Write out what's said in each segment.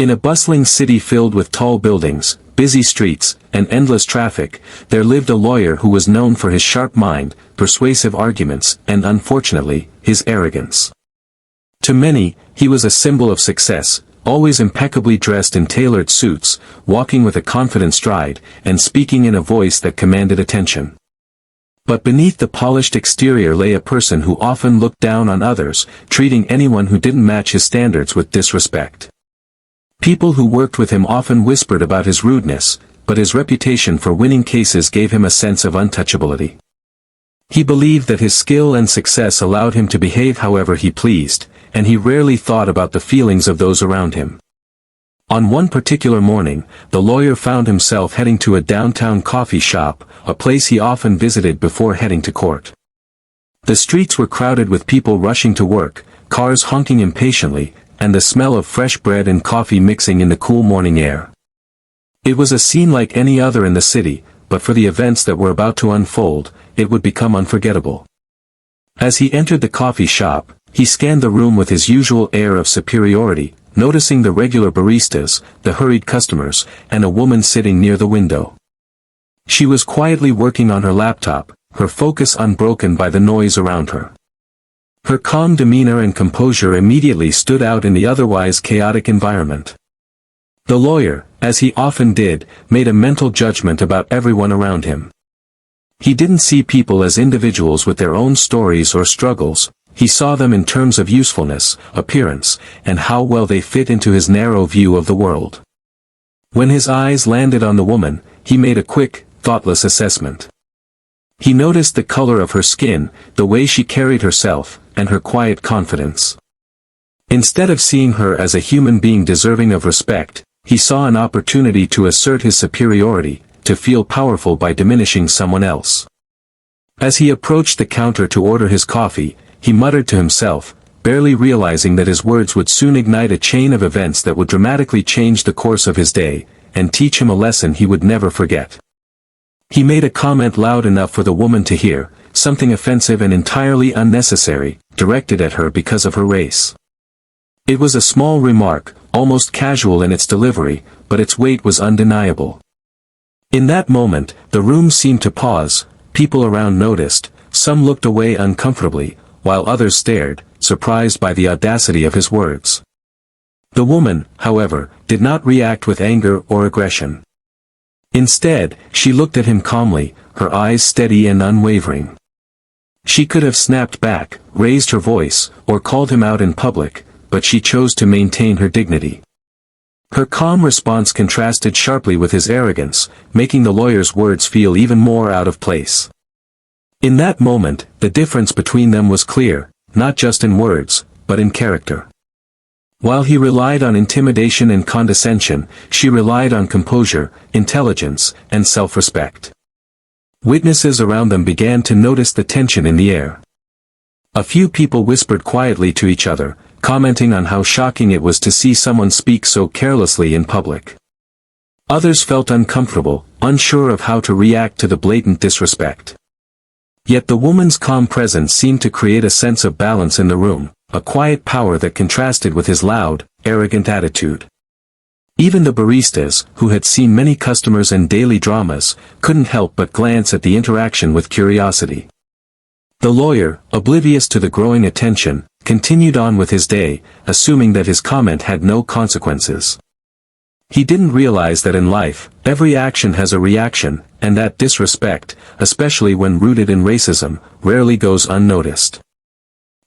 In a bustling city filled with tall buildings, busy streets, and endless traffic, there lived a lawyer who was known for his sharp mind, persuasive arguments, and unfortunately, his arrogance. To many, he was a symbol of success, always impeccably dressed in tailored suits, walking with a confident stride, and speaking in a voice that commanded attention. But beneath the polished exterior lay a person who often looked down on others, treating anyone who didn't match his standards with disrespect. People who worked with him often whispered about his rudeness, but his reputation for winning cases gave him a sense of untouchability. He believed that his skill and success allowed him to behave however he pleased, and he rarely thought about the feelings of those around him. On one particular morning, the lawyer found himself heading to a downtown coffee shop, a place he often visited before heading to court. The streets were crowded with people rushing to work, cars honking impatiently, and the smell of fresh bread and coffee mixing in the cool morning air. It was a scene like any other in the city, but for the events that were about to unfold, it would become unforgettable. As he entered the coffee shop, he scanned the room with his usual air of superiority, noticing the regular baristas, the hurried customers, and a woman sitting near the window. She was quietly working on her laptop, her focus unbroken by the noise around her. Her calm demeanor and composure immediately stood out in the otherwise chaotic environment. The lawyer, as he often did, made a mental judgment about everyone around him. He didn't see people as individuals with their own stories or struggles, he saw them in terms of usefulness, appearance, and how well they fit into his narrow view of the world. When his eyes landed on the woman, he made a quick, thoughtless assessment. He noticed the color of her skin, the way she carried herself, and her quiet confidence. Instead of seeing her as a human being deserving of respect, he saw an opportunity to assert his superiority, to feel powerful by diminishing someone else. As he approached the counter to order his coffee, he muttered to himself, barely realizing that his words would soon ignite a chain of events that would dramatically change the course of his day, and teach him a lesson he would never forget. He made a comment loud enough for the woman to hear, something offensive and entirely unnecessary, directed at her because of her race. It was a small remark, almost casual in its delivery, but its weight was undeniable. In that moment, the room seemed to pause, people around noticed, some looked away uncomfortably, while others stared, surprised by the audacity of his words. The woman, however, did not react with anger or aggression. Instead, she looked at him calmly, her eyes steady and unwavering. She could have snapped back, raised her voice, or called him out in public, but she chose to maintain her dignity. Her calm response contrasted sharply with his arrogance, making the lawyer's words feel even more out of place. In that moment, the difference between them was clear, not just in words, but in character. While he relied on intimidation and condescension, she relied on composure, intelligence, and self-respect. Witnesses around them began to notice the tension in the air. A few people whispered quietly to each other, commenting on how shocking it was to see someone speak so carelessly in public. Others felt uncomfortable, unsure of how to react to the blatant disrespect. Yet the woman's calm presence seemed to create a sense of balance in the room, a quiet power that contrasted with his loud, arrogant attitude. Even the baristas, who had seen many customers and daily dramas, couldn't help but glance at the interaction with curiosity. The lawyer, oblivious to the growing attention, continued on with his day, assuming that his comment had no consequences. He didn't realize that in life, every action has a reaction, and that disrespect, especially when rooted in racism, rarely goes unnoticed.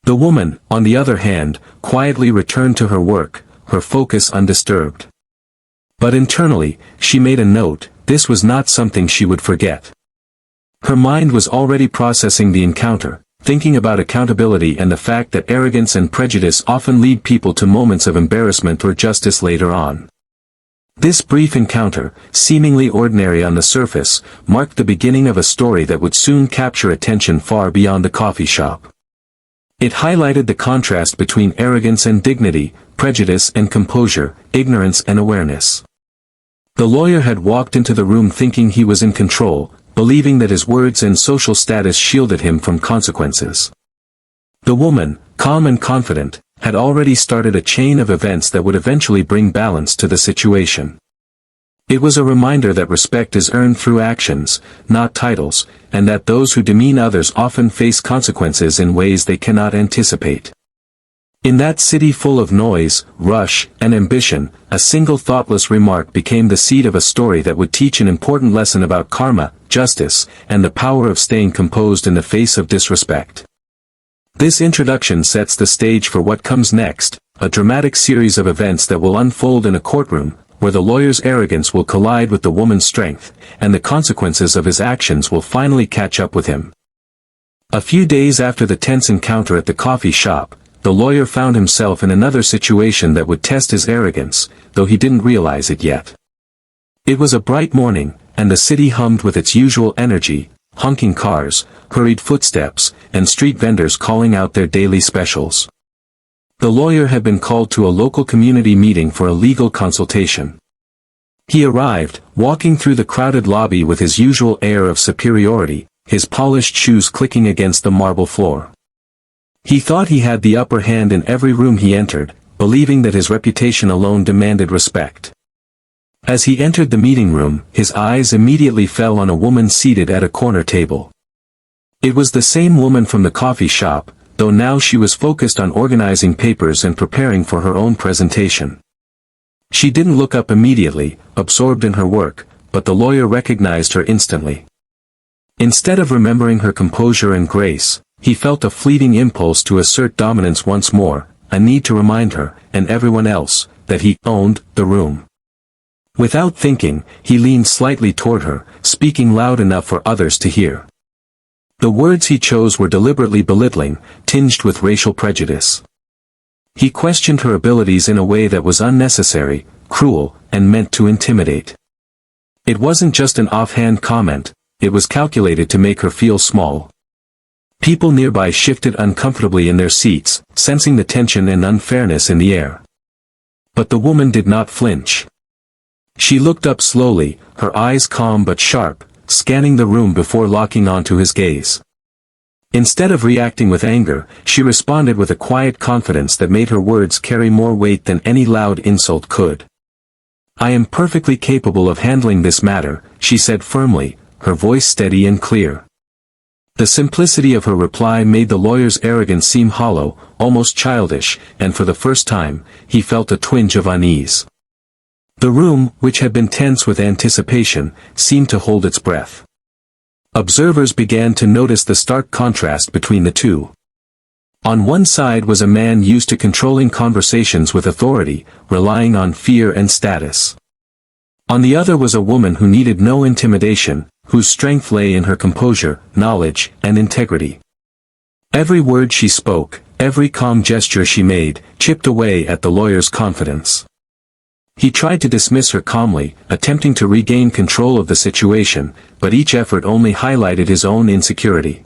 The woman, on the other hand, quietly returned to her work, her focus undisturbed. But internally, she made a note, this was not something she would forget. Her mind was already processing the encounter, thinking about accountability and the fact that arrogance and prejudice often lead people to moments of embarrassment or justice later on. This brief encounter, seemingly ordinary on the surface, marked the beginning of a story that would soon capture attention far beyond the coffee shop. It highlighted the contrast between arrogance and dignity, prejudice and composure, ignorance and awareness. The lawyer had walked into the room thinking he was in control, believing that his words and social status shielded him from consequences. The woman, calm and confident, had already started a chain of events that would eventually bring balance to the situation. It was a reminder that respect is earned through actions, not titles, and that those who demean others often face consequences in ways they cannot anticipate. In that city full of noise, rush, and ambition, a single thoughtless remark became the seed of a story that would teach an important lesson about karma, justice, and the power of staying composed in the face of disrespect. This introduction sets the stage for what comes next, a dramatic series of events that will unfold in a courtroom, where the lawyer's arrogance will collide with the woman's strength, and the consequences of his actions will finally catch up with him. A few days after the tense encounter at the coffee shop, the lawyer found himself in another situation that would test his arrogance, though he didn't realize it yet. It was a bright morning, and the city hummed with its usual energy, honking cars, hurried footsteps, and street vendors calling out their daily specials. The lawyer had been called to a local community meeting for a legal consultation. He arrived, walking through the crowded lobby with his usual air of superiority, his polished shoes clicking against the marble floor. He thought he had the upper hand in every room he entered, believing that his reputation alone demanded respect. As he entered the meeting room, his eyes immediately fell on a woman seated at a corner table. It was the same woman from the coffee shop, though now she was focused on organizing papers and preparing for her own presentation. She didn't look up immediately, absorbed in her work, but the lawyer recognized her instantly. Instead of remembering her composure and grace, he felt a fleeting impulse to assert dominance once more, a need to remind her, and everyone else, that he owned the room. Without thinking, he leaned slightly toward her, speaking loud enough for others to hear. The words he chose were deliberately belittling, tinged with racial prejudice. He questioned her abilities in a way that was unnecessary, cruel, and meant to intimidate. It wasn't just an offhand comment, it was calculated to make her feel small. People nearby shifted uncomfortably in their seats, sensing the tension and unfairness in the air. But the woman did not flinch. She looked up slowly, her eyes calm but sharp, scanning the room before locking onto his gaze. Instead of reacting with anger, she responded with a quiet confidence that made her words carry more weight than any loud insult could. "I am perfectly capable of handling this matter," she said firmly, her voice steady and clear. The simplicity of her reply made the lawyer's arrogance seem hollow, almost childish, and for the first time, he felt a twinge of unease. The room, which had been tense with anticipation, seemed to hold its breath. Observers began to notice the stark contrast between the two. On one side was a man used to controlling conversations with authority, relying on fear and status. On the other was a woman who needed no intimidation, whose strength lay in her composure, knowledge, and integrity. Every word she spoke, every calm gesture she made, chipped away at the lawyer's confidence. He tried to dismiss her calmly, attempting to regain control of the situation, but each effort only highlighted his own insecurity.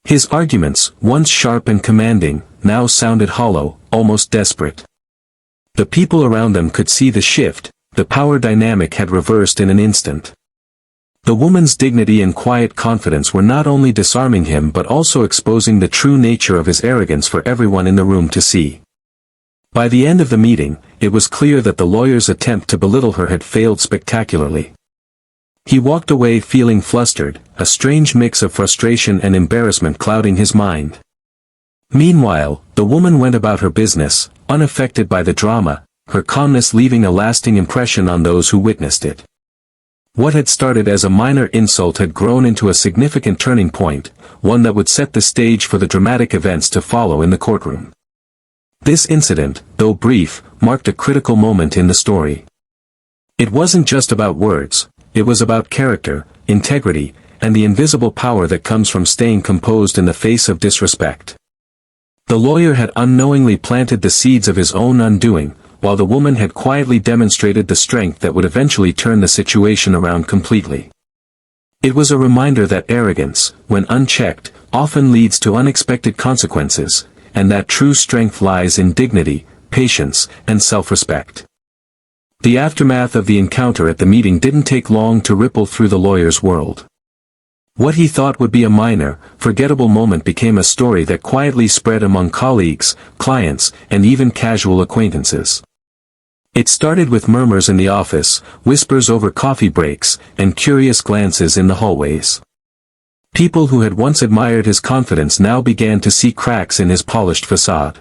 His arguments, once sharp and commanding, now sounded hollow, almost desperate. The people around them could see the shift, the power dynamic had reversed in an instant. The woman's dignity and quiet confidence were not only disarming him but also exposing the true nature of his arrogance for everyone in the room to see. By the end of the meeting, it was clear that the lawyer's attempt to belittle her had failed spectacularly. He walked away feeling flustered, a strange mix of frustration and embarrassment clouding his mind. Meanwhile, the woman went about her business, unaffected by the drama, her calmness leaving a lasting impression on those who witnessed it. What had started as a minor insult had grown into a significant turning point, one that would set the stage for the dramatic events to follow in the courtroom. This incident, though brief, marked a critical moment in the story. It wasn't just about words, it was about character, integrity, and the invisible power that comes from staying composed in the face of disrespect. The lawyer had unknowingly planted the seeds of his own undoing, while the woman had quietly demonstrated the strength that would eventually turn the situation around completely. It was a reminder that arrogance, when unchecked, often leads to unexpected consequences, and that true strength lies in dignity, patience, and self-respect. The aftermath of the encounter at the meeting didn't take long to ripple through the lawyer's world. What he thought would be a minor, forgettable moment became a story that quietly spread among colleagues, clients, and even casual acquaintances. It started with murmurs in the office, whispers over coffee breaks, and curious glances in the hallways. People who had once admired his confidence now began to see cracks in his polished facade.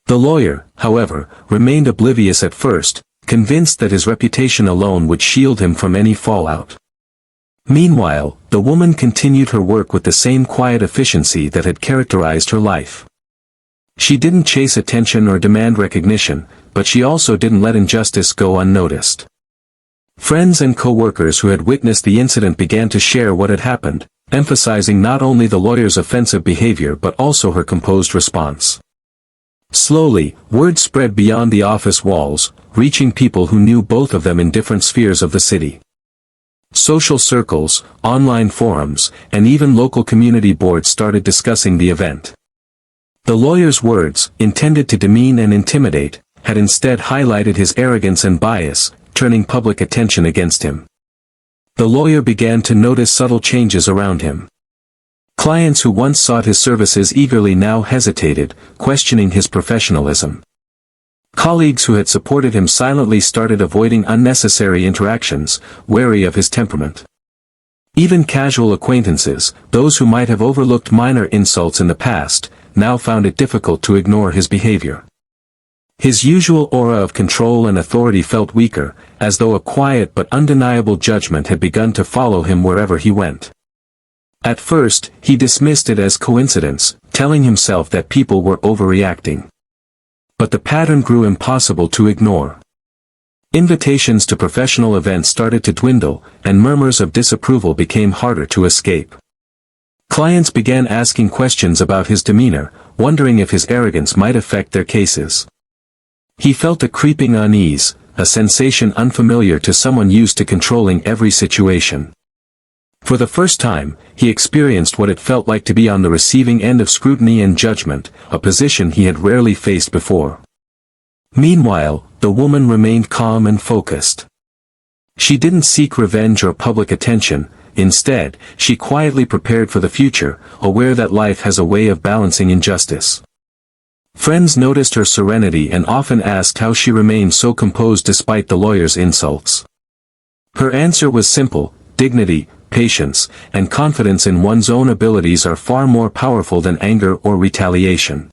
The lawyer, however, remained oblivious at first, convinced that his reputation alone would shield him from any fallout. Meanwhile, the woman continued her work with the same quiet efficiency that had characterized her life. She didn't chase attention or demand recognition, but she also didn't let injustice go unnoticed. Friends and co-workers who had witnessed the incident began to share what had happened, emphasizing not only the lawyer's offensive behavior but also her composed response. Slowly, word spread beyond the office walls, reaching people who knew both of them in different spheres of the city. Social circles, online forums, and even local community boards started discussing the event. The lawyer's words, intended to demean and intimidate, had instead highlighted his arrogance and bias, turning public attention against him. The lawyer began to notice subtle changes around him. Clients who once sought his services eagerly now hesitated, questioning his professionalism. Colleagues who had supported him silently started avoiding unnecessary interactions, wary of his temperament. Even casual acquaintances, those who might have overlooked minor insults in the past, now found it difficult to ignore his behavior. His usual aura of control and authority felt weaker, as though a quiet but undeniable judgment had begun to follow him wherever he went. At first, he dismissed it as coincidence, telling himself that people were overreacting. But the pattern grew impossible to ignore. Invitations to professional events started to dwindle, and murmurs of disapproval became harder to escape. Clients began asking questions about his demeanor, wondering if his arrogance might affect their cases. He felt a creeping unease, a sensation unfamiliar to someone used to controlling every situation. For the first time, he experienced what it felt like to be on the receiving end of scrutiny and judgment, a position he had rarely faced before. Meanwhile, the woman remained calm and focused. She didn't seek revenge or public attention. Instead, she quietly prepared for the future, aware that life has a way of balancing injustice. Friends noticed her serenity and often asked how she remained so composed despite the lawyer's insults. Her answer was simple: dignity, patience, and confidence in one's own abilities are far more powerful than anger or retaliation.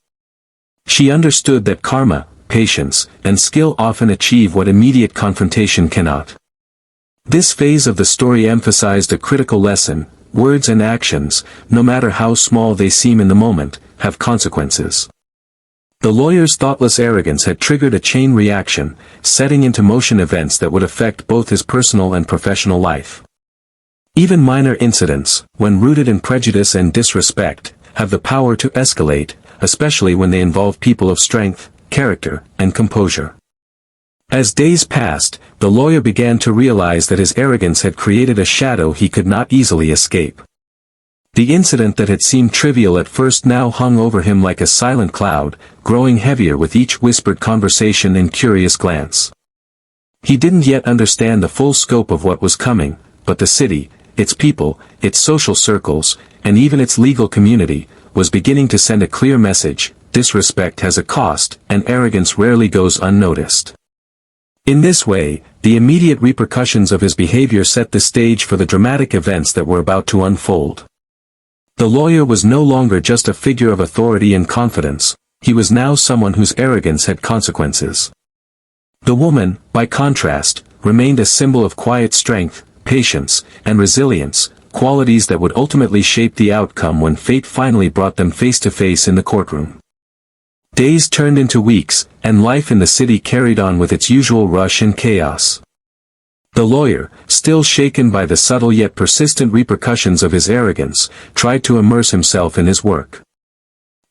She understood that karma, patience, and skill often achieve what immediate confrontation cannot. This phase of the story emphasized a critical lesson: words and actions, no matter how small they seem in the moment, have consequences. The lawyer's thoughtless arrogance had triggered a chain reaction, setting into motion events that would affect both his personal and professional life. Even minor incidents, when rooted in prejudice and disrespect, have the power to escalate, especially when they involve people of strength, character, and composure. As days passed, the lawyer began to realize that his arrogance had created a shadow he could not easily escape. The incident that had seemed trivial at first now hung over him like a silent cloud, growing heavier with each whispered conversation and curious glance. He didn't yet understand the full scope of what was coming, but the city, its people, its social circles, and even its legal community, was beginning to send a clear message: disrespect has a cost, and arrogance rarely goes unnoticed. In this way, the immediate repercussions of his behavior set the stage for the dramatic events that were about to unfold. The lawyer was no longer just a figure of authority and confidence, he was now someone whose arrogance had consequences. The woman, by contrast, remained a symbol of quiet strength, patience, and resilience, qualities that would ultimately shape the outcome when fate finally brought them face to face in the courtroom. Days turned into weeks, and life in the city carried on with its usual rush and chaos. The lawyer, still shaken by the subtle yet persistent repercussions of his arrogance, tried to immerse himself in his work.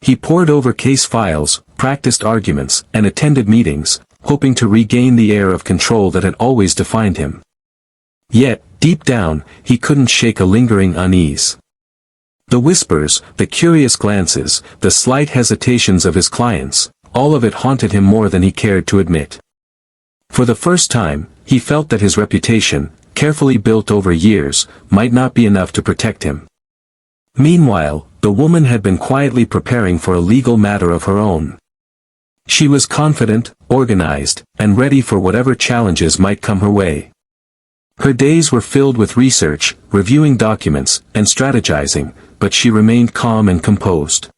He pored over case files, practiced arguments, and attended meetings, hoping to regain the air of control that had always defined him. Yet, deep down, he couldn't shake a lingering unease. The whispers, the curious glances, the slight hesitations of his clients, all of it haunted him more than he cared to admit. For the first time, he felt that his reputation, carefully built over years, might not be enough to protect him. Meanwhile, the woman had been quietly preparing for a legal matter of her own. She was confident, organized, and ready for whatever challenges might come her way. Her days were filled with research, reviewing documents, and strategizing, but she remained calm and composed.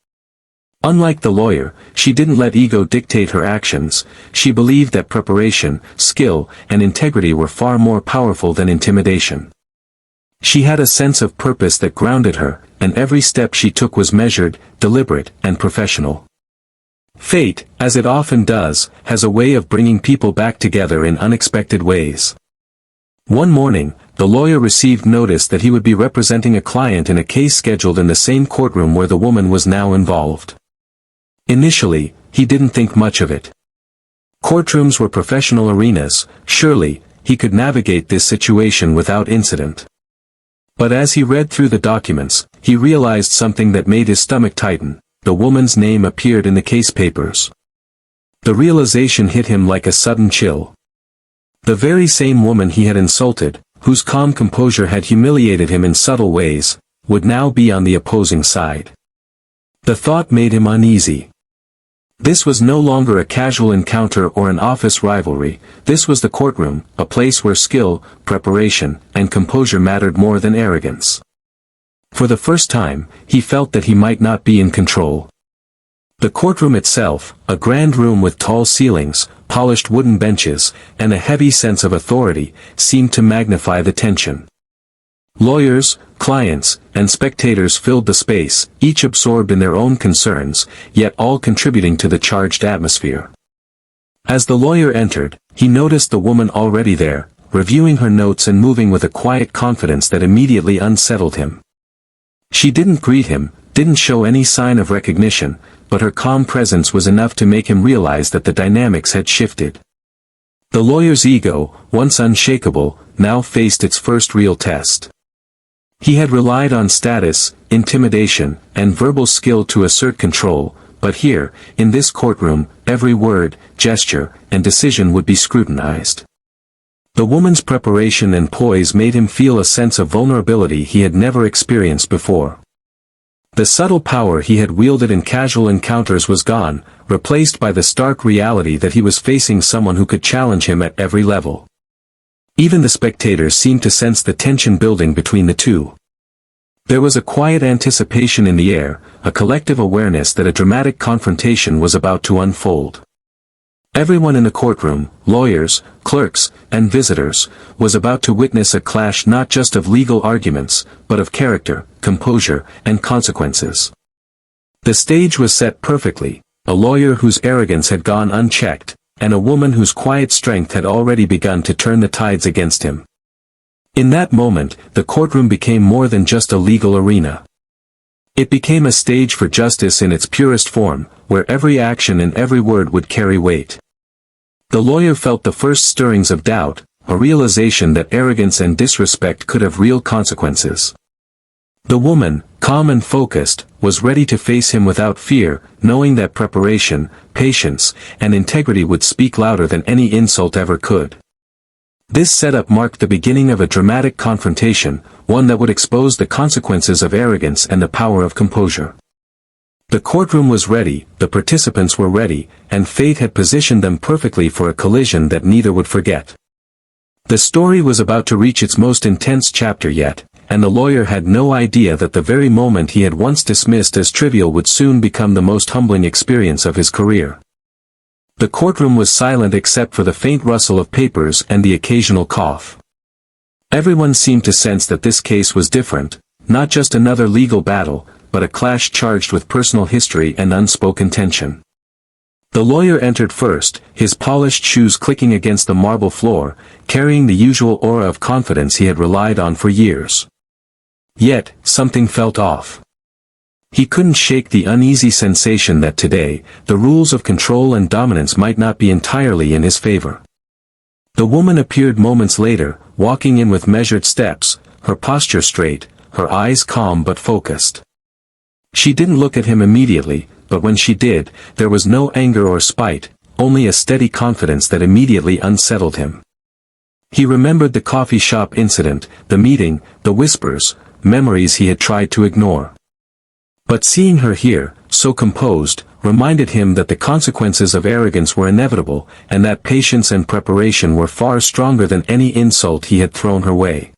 Unlike the lawyer, she didn't let ego dictate her actions. She believed that preparation, skill, and integrity were far more powerful than intimidation. She had a sense of purpose that grounded her, and every step she took was measured, deliberate, and professional. Fate, as it often does, has a way of bringing people back together in unexpected ways. One morning, the lawyer received notice that he would be representing a client in a case scheduled in the same courtroom where the woman was now involved. Initially, he didn't think much of it. Courtrooms were professional arenas, surely, he could navigate this situation without incident. But as he read through the documents, he realized something that made his stomach tighten. The woman's name appeared in the case papers. The realization hit him like a sudden chill. The very same woman he had insulted, whose calm composure had humiliated him in subtle ways, would now be on the opposing side. The thought made him uneasy. This was no longer a casual encounter or an office rivalry. This was the courtroom, a place where skill, preparation, and composure mattered more than arrogance. For the first time, he felt that he might not be in control. The courtroom itself, a grand room with tall ceilings, polished wooden benches, and a heavy sense of authority, seemed to magnify the tension. Lawyers, clients, and spectators filled the space, each absorbed in their own concerns, yet all contributing to the charged atmosphere. As the lawyer entered, he noticed the woman already there, reviewing her notes and moving with a quiet confidence that immediately unsettled him. She didn't greet him, didn't show any sign of recognition, but her calm presence was enough to make him realize that the dynamics had shifted. The lawyer's ego, once unshakable, now faced its first real test. He had relied on status, intimidation, and verbal skill to assert control, but here, in this courtroom, every word, gesture, and decision would be scrutinized. The woman's preparation and poise made him feel a sense of vulnerability he had never experienced before. The subtle power he had wielded in casual encounters was gone, replaced by the stark reality that he was facing someone who could challenge him at every level. Even the spectators seemed to sense the tension building between the two. There was a quiet anticipation in the air, a collective awareness that a dramatic confrontation was about to unfold. Everyone in the courtroom, lawyers, clerks, and visitors, was about to witness a clash not just of legal arguments, but of character, composure, and consequences. The stage was set perfectly, a lawyer whose arrogance had gone unchecked, and a woman whose quiet strength had already begun to turn the tides against him. In that moment, the courtroom became more than just a legal arena. It became a stage for justice in its purest form, where every action and every word would carry weight. The lawyer felt the first stirrings of doubt, a realization that arrogance and disrespect could have real consequences. The woman, calm and focused, was ready to face him without fear, knowing that preparation, patience, and integrity would speak louder than any insult ever could. This setup marked the beginning of a dramatic confrontation, one that would expose the consequences of arrogance and the power of composure. The courtroom was ready, the participants were ready, and fate had positioned them perfectly for a collision that neither would forget. The story was about to reach its most intense chapter yet, and the lawyer had no idea that the very moment he had once dismissed as trivial would soon become the most humbling experience of his career. The courtroom was silent except for the faint rustle of papers and the occasional cough. Everyone seemed to sense that this case was different, not just another legal battle, but a clash charged with personal history and unspoken tension. The lawyer entered first, his polished shoes clicking against the marble floor, carrying the usual aura of confidence he had relied on for years. Yet, something felt off. He couldn't shake the uneasy sensation that today, the rules of control and dominance might not be entirely in his favor. The woman appeared moments later, walking in with measured steps, her posture straight, her eyes calm but focused. She didn't look at him immediately, but when she did, there was no anger or spite, only a steady confidence that immediately unsettled him. He remembered the coffee shop incident, the meeting, the whispers, memories he had tried to ignore. But seeing her here, so composed, reminded him that the consequences of arrogance were inevitable, and that patience and preparation were far stronger than any insult he had thrown her way.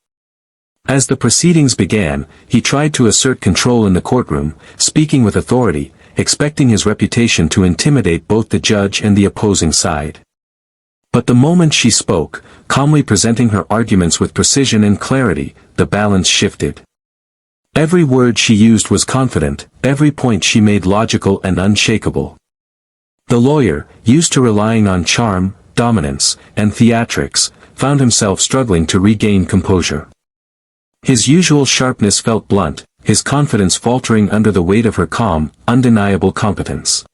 As the proceedings began, he tried to assert control in the courtroom, speaking with authority, expecting his reputation to intimidate both the judge and the opposing side. But the moment she spoke, calmly presenting her arguments with precision and clarity, the balance shifted. Every word she used was confident, every point she made logical and unshakable. The lawyer, used to relying on charm, dominance, and theatrics, found himself struggling to regain composure. His usual sharpness felt blunt, his confidence faltering under the weight of her calm, undeniable competence.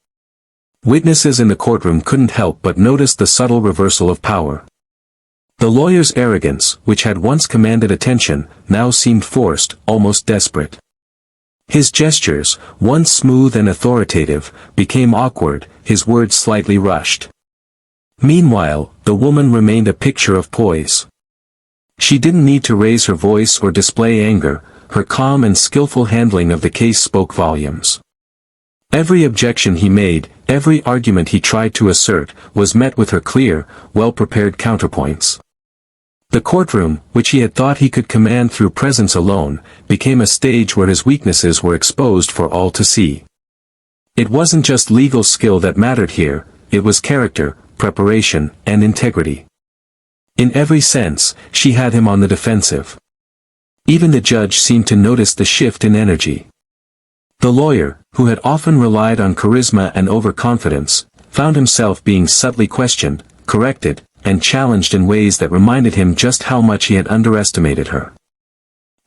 Witnesses in the courtroom couldn't help but notice the subtle reversal of power. The lawyer's arrogance, which had once commanded attention, now seemed forced, almost desperate. His gestures, once smooth and authoritative, became awkward, his words slightly rushed. Meanwhile, the woman remained a picture of poise. She didn't need to raise her voice or display anger, her calm and skillful handling of the case spoke volumes. Every objection he made, every argument he tried to assert, was met with her clear, well-prepared counterpoints. The courtroom, which he had thought he could command through presence alone, became a stage where his weaknesses were exposed for all to see. It wasn't just legal skill that mattered here, it was character, preparation, and integrity. In every sense, she had him on the defensive. Even the judge seemed to notice the shift in energy. The lawyer, who had often relied on charisma and overconfidence, found himself being subtly questioned, corrected, and challenged in ways that reminded him just how much he had underestimated her.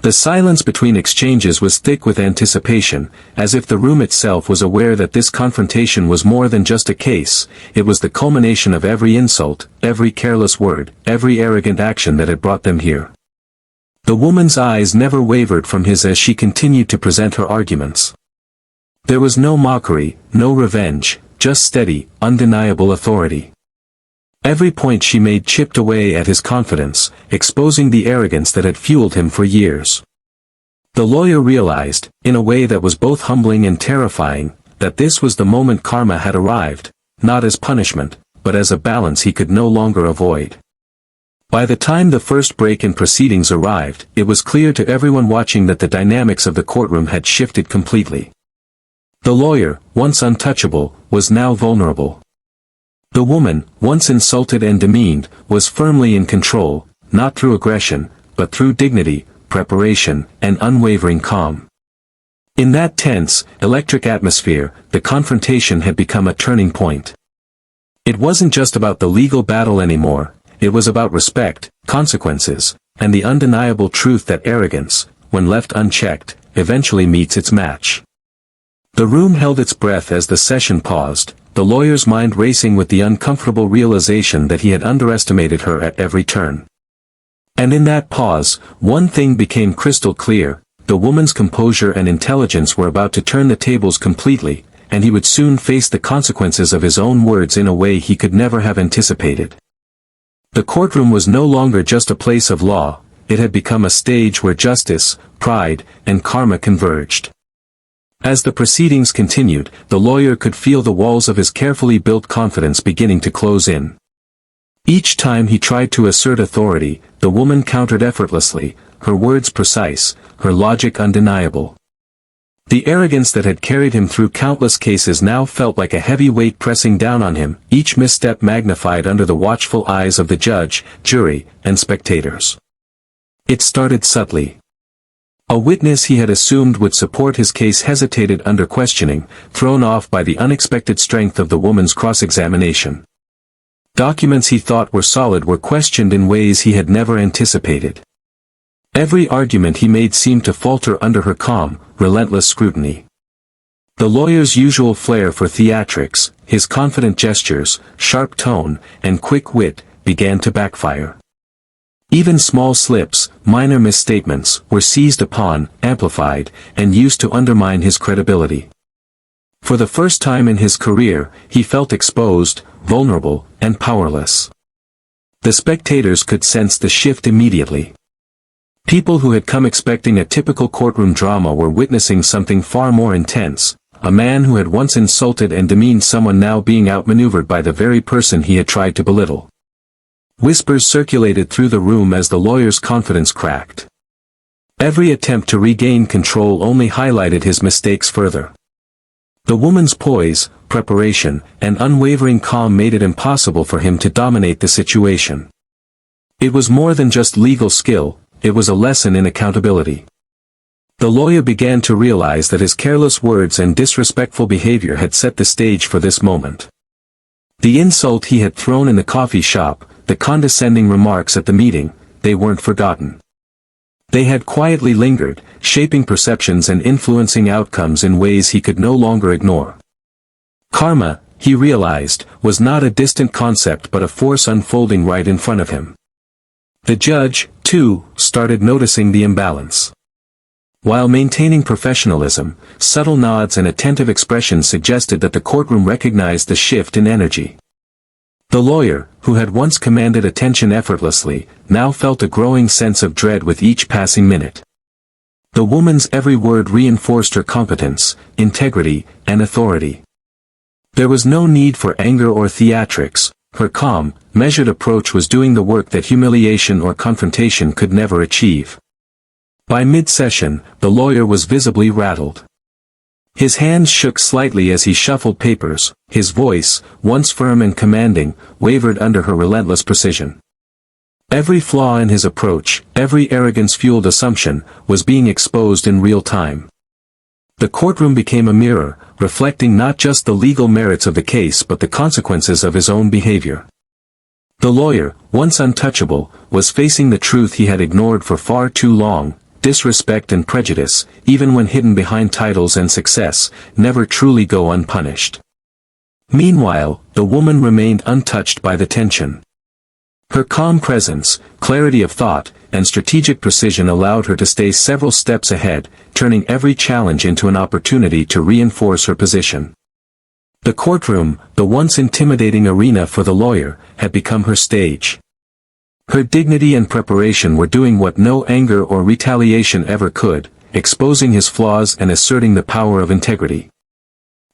The silence between exchanges was thick with anticipation, as if the room itself was aware that this confrontation was more than just a case, it was the culmination of every insult, every careless word, every arrogant action that had brought them here. The woman's eyes never wavered from his as she continued to present her arguments. There was no mockery, no revenge, just steady, undeniable authority. Every point she made chipped away at his confidence, exposing the arrogance that had fueled him for years. The lawyer realized, in a way that was both humbling and terrifying, that this was the moment karma had arrived, not as punishment, but as a balance he could no longer avoid. By the time the first break in proceedings arrived, it was clear to everyone watching that the dynamics of the courtroom had shifted completely. The lawyer, once untouchable, was now vulnerable. The woman, once insulted and demeaned, was firmly in control, not through aggression, but through dignity, preparation, and unwavering calm. In that tense, electric atmosphere, the confrontation had become a turning point. It wasn't just about the legal battle anymore, it was about respect, consequences, and the undeniable truth that arrogance, when left unchecked, eventually meets its match. The room held its breath as the session paused, the lawyer's mind racing with the uncomfortable realization that he had underestimated her at every turn. And in that pause, one thing became crystal clear, the woman's composure and intelligence were about to turn the tables completely, and he would soon face the consequences of his own words in a way he could never have anticipated. The courtroom was no longer just a place of law, it had become a stage where justice, pride, and karma converged. As the proceedings continued, the lawyer could feel the walls of his carefully built confidence beginning to close in. Each time he tried to assert authority, the woman countered effortlessly, her words precise, her logic undeniable. The arrogance that had carried him through countless cases now felt like a heavy weight pressing down on him, each misstep magnified under the watchful eyes of the judge, jury, and spectators. It started subtly. A witness he had assumed would support his case hesitated under questioning, thrown off by the unexpected strength of the woman's cross-examination. Documents he thought were solid were questioned in ways he had never anticipated. Every argument he made seemed to falter under her calm, relentless scrutiny. The lawyer's usual flair for theatrics, his confident gestures, sharp tone, and quick wit, began to backfire. Even small slips, minor misstatements, were seized upon, amplified, and used to undermine his credibility. For the first time in his career, he felt exposed, vulnerable, and powerless. The spectators could sense the shift immediately. People who had come expecting a typical courtroom drama were witnessing something far more intense, a man who had once insulted and demeaned someone now being outmaneuvered by the very person he had tried to belittle. Whispers circulated through the room as the lawyer's confidence cracked. Every attempt to regain control only highlighted his mistakes further. The woman's poise, preparation, and unwavering calm made it impossible for him to dominate the situation. It was more than just legal skill, it was a lesson in accountability. The lawyer began to realize that his careless words and disrespectful behavior had set the stage for this moment. The insult he had thrown in the coffee shop, the condescending remarks at the meeting, they weren't forgotten. They had quietly lingered, shaping perceptions and influencing outcomes in ways he could no longer ignore. Karma, he realized, was not a distant concept but a force unfolding right in front of him. The judge, too, started noticing the imbalance. While maintaining professionalism, subtle nods and attentive expressions suggested that the courtroom recognized the shift in energy. The lawyer, who had once commanded attention effortlessly, now felt a growing sense of dread with each passing minute. The woman's every word reinforced her competence, integrity, and authority. There was no need for anger or theatrics. Her calm, measured approach was doing the work that humiliation or confrontation could never achieve. By mid-session, the lawyer was visibly rattled. His hands shook slightly as he shuffled papers, his voice, once firm and commanding, wavered under her relentless precision. Every flaw in his approach, every arrogance-fueled assumption, was being exposed in real time. The courtroom became a mirror, reflecting not just the legal merits of the case but the consequences of his own behavior. The lawyer, once untouchable, was facing the truth he had ignored for far too long: disrespect and prejudice, even when hidden behind titles and success, never truly go unpunished. Meanwhile, the woman remained untouched by the tension. Her calm presence, clarity of thought, and strategic precision allowed her to stay several steps ahead, turning every challenge into an opportunity to reinforce her position. The courtroom, the once intimidating arena for the lawyer, had become her stage. Her dignity and preparation were doing what no anger or retaliation ever could, exposing his flaws and asserting the power of integrity.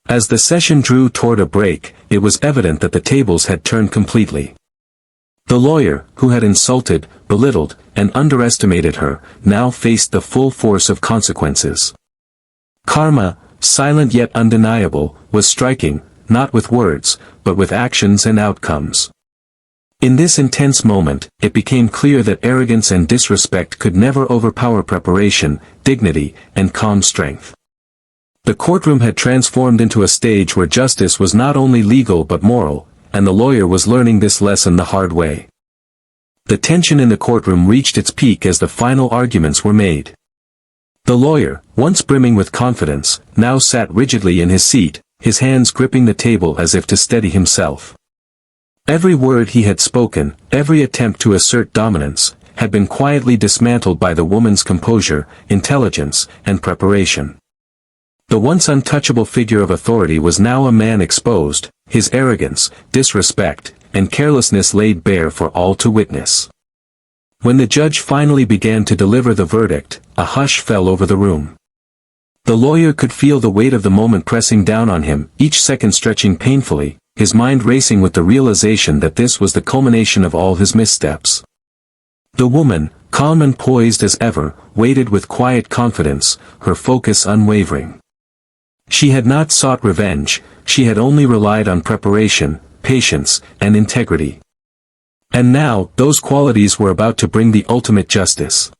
As the session drew toward a break, it was evident that the tables had turned completely. The lawyer, who had insulted, belittled, and underestimated her, now faced the full force of consequences. Karma, silent yet undeniable, was striking, not with words, but with actions and outcomes. In this intense moment, it became clear that arrogance and disrespect could never overpower preparation, dignity, and calm strength. The courtroom had transformed into a stage where justice was not only legal but moral, and the lawyer was learning this lesson the hard way. The tension in the courtroom reached its peak as the final arguments were made. The lawyer, once brimming with confidence, now sat rigidly in his seat, his hands gripping the table as if to steady himself. Every word he had spoken, every attempt to assert dominance, had been quietly dismantled by the woman's composure, intelligence, and preparation. The once untouchable figure of authority was now a man exposed, his arrogance, disrespect, and carelessness laid bare for all to witness. When the judge finally began to deliver the verdict, a hush fell over the room. The lawyer could feel the weight of the moment pressing down on him, each second stretching painfully, his mind racing with the realization that this was the culmination of all his missteps. The woman, calm and poised as ever, waited with quiet confidence, her focus unwavering. She had not sought revenge, she had only relied on preparation, patience, and integrity. And now, those qualities were about to bring the ultimate justice.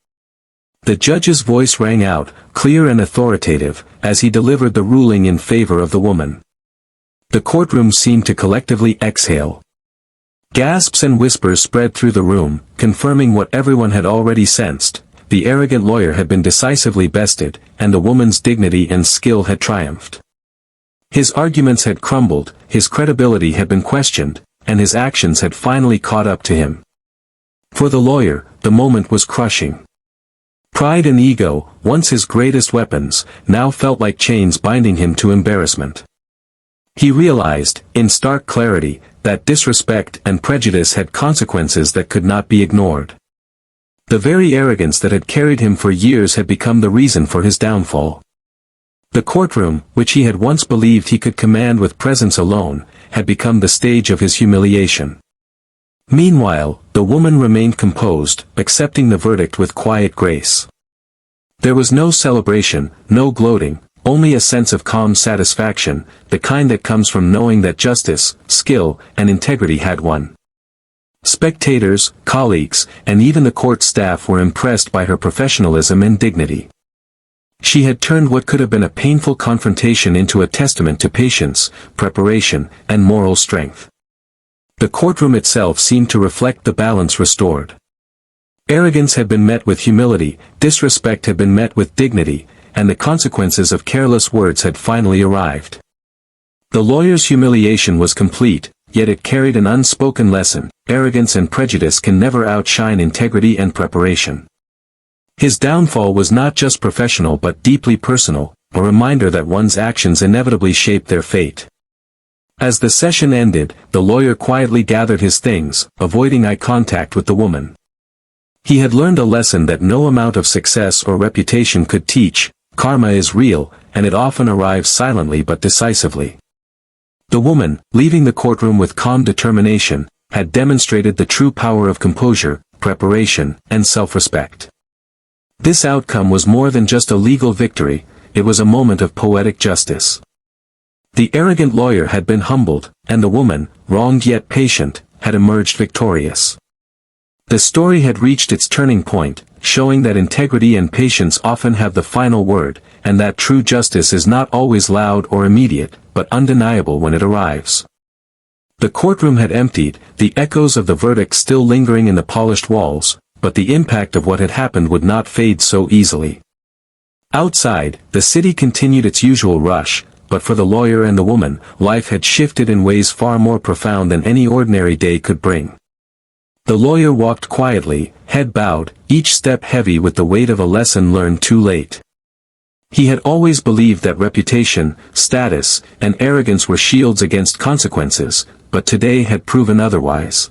The judge's voice rang out, clear and authoritative, as he delivered the ruling in favor of the woman. The courtroom seemed to collectively exhale. Gasps and whispers spread through the room, confirming what everyone had already sensed: the arrogant lawyer had been decisively bested, and the woman's dignity and skill had triumphed. His arguments had crumbled, his credibility had been questioned, and his actions had finally caught up to him. For the lawyer, the moment was crushing. Pride and ego, once his greatest weapons, now felt like chains binding him to embarrassment. He realized, in stark clarity, that disrespect and prejudice had consequences that could not be ignored. The very arrogance that had carried him for years had become the reason for his downfall. The courtroom, which he had once believed he could command with presence alone, had become the stage of his humiliation. Meanwhile, the woman remained composed, accepting the verdict with quiet grace. There was no celebration, no gloating, only a sense of calm satisfaction, the kind that comes from knowing that justice, skill, and integrity had won. Spectators, colleagues, and even the court staff were impressed by her professionalism and dignity. She had turned what could have been a painful confrontation into a testament to patience, preparation, and moral strength. The courtroom itself seemed to reflect the balance restored. Arrogance had been met with humility, disrespect had been met with dignity, and the consequences of careless words had finally arrived. The lawyer's humiliation was complete, yet it carried an unspoken lesson: arrogance and prejudice can never outshine integrity and preparation. His downfall was not just professional but deeply personal, a reminder that one's actions inevitably shape their fate. As the session ended, the lawyer quietly gathered his things, avoiding eye contact with the woman. He had learned a lesson that no amount of success or reputation could teach: karma is real, and it often arrives silently but decisively. The woman, leaving the courtroom with calm determination, had demonstrated the true power of composure, preparation, and self-respect. This outcome was more than just a legal victory, it was a moment of poetic justice. The arrogant lawyer had been humbled, and the woman, wronged yet patient, had emerged victorious. The story had reached its turning point, showing that integrity and patience often have the final word, and that true justice is not always loud or immediate, but undeniable when it arrives. The courtroom had emptied, the echoes of the verdict still lingering in the polished walls, but the impact of what had happened would not fade so easily. Outside, the city continued its usual rush, but for the lawyer and the woman, life had shifted in ways far more profound than any ordinary day could bring. The lawyer walked quietly, head bowed, each step heavy with the weight of a lesson learned too late. He had always believed that reputation, status, and arrogance were shields against consequences, but today had proven otherwise.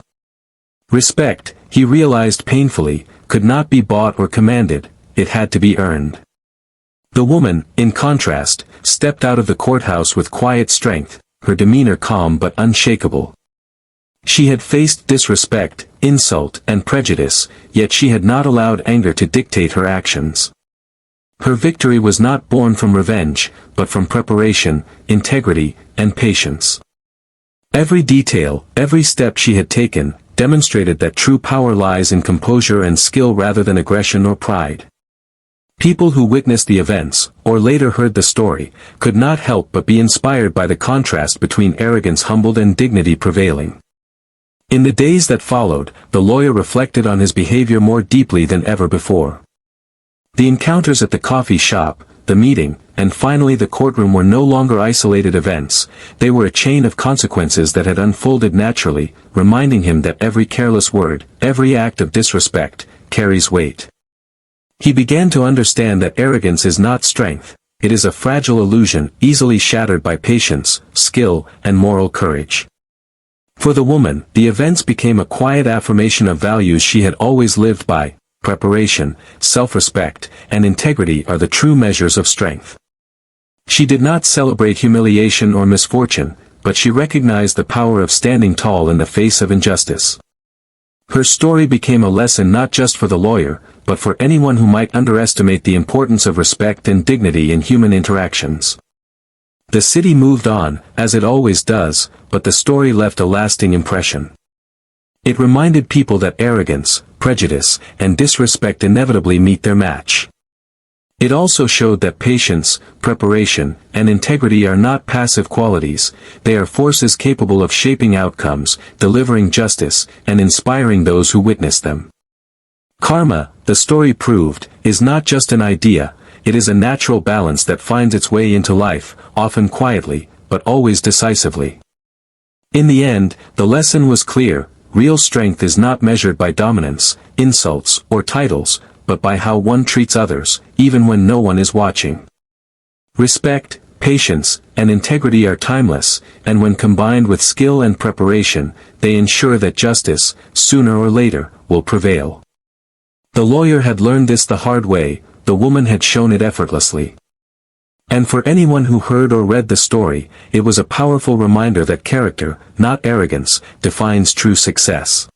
Respect, he realized painfully, could not be bought or commanded, it had to be earned. The woman, in contrast, stepped out of the courthouse with quiet strength, her demeanor calm but unshakable. She had faced disrespect, insult, and prejudice, yet she had not allowed anger to dictate her actions. Her victory was not born from revenge, but from preparation, integrity, and patience. Every detail, every step she had taken, demonstrated that true power lies in composure and skill rather than aggression or pride. People who witnessed the events, or later heard the story, could not help but be inspired by the contrast between arrogance humbled and dignity prevailing. In the days that followed, the lawyer reflected on his behavior more deeply than ever before. The encounters at the coffee shop, the meeting, and finally the courtroom were no longer isolated events, they were a chain of consequences that had unfolded naturally, reminding him that every careless word, every act of disrespect, carries weight. He began to understand that arrogance is not strength, it is a fragile illusion, easily shattered by patience, skill, and moral courage. For the woman, the events became a quiet affirmation of values she had always lived by: preparation, self-respect, and integrity are the true measures of strength. She did not celebrate humiliation or misfortune, but she recognized the power of standing tall in the face of injustice. Her story became a lesson not just for the lawyer, but for anyone who might underestimate the importance of respect and dignity in human interactions. The city moved on, as it always does, but the story left a lasting impression. It reminded people that arrogance, prejudice, and disrespect inevitably meet their match. It also showed that patience, preparation, and integrity are not passive qualities, they are forces capable of shaping outcomes, delivering justice, and inspiring those who witness them. Karma, the story proved, is not just an idea, it is a natural balance that finds its way into life, often quietly, but always decisively. In the end, the lesson was clear: real strength is not measured by dominance, insults, or titles, but by how one treats others, even when no one is watching. Respect, patience, and integrity are timeless, and when combined with skill and preparation, they ensure that justice, sooner or later, will prevail. The lawyer had learned this the hard way, the woman had shown it effortlessly. And for anyone who heard or read the story, it was a powerful reminder that character, not arrogance, defines true success.